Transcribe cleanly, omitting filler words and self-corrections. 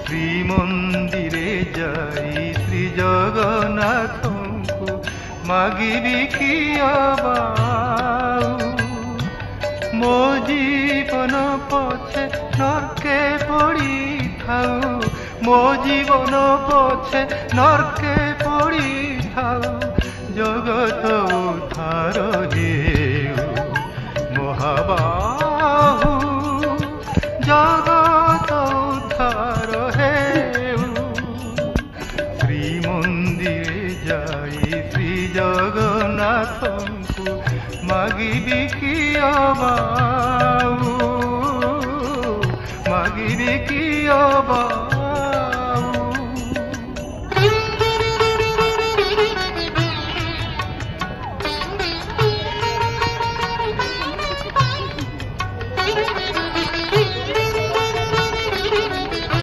ଶ୍ରୀମନ୍ଦିରେ ଯାଇ ଶ୍ରୀ ଜଗନ୍ନାଥଙ୍କୁ ମାଗିବି କି ଅବାଉ ମୋ ଜୀବନ ପଛେ ନର୍କେ ପଡ଼ିଥାଉ ମୋ ଜୀବନ ପଛେ ନର୍କେ ପଡ଼ିଥାଉ ଜଗତ ଉଦ୍ଧାର ହେଉ ମହାବାହୁ ଜଗତ ଉଦ୍ଧାର ହେଉ ଶ୍ରୀମନ୍ଦିରେ ଯାଇ ଶ୍ରୀ ଜଗନ୍ନାଥଙ୍କୁ ମାଗିବି କି ଅବାଉ ମାଗିବି କି ଅବାଉ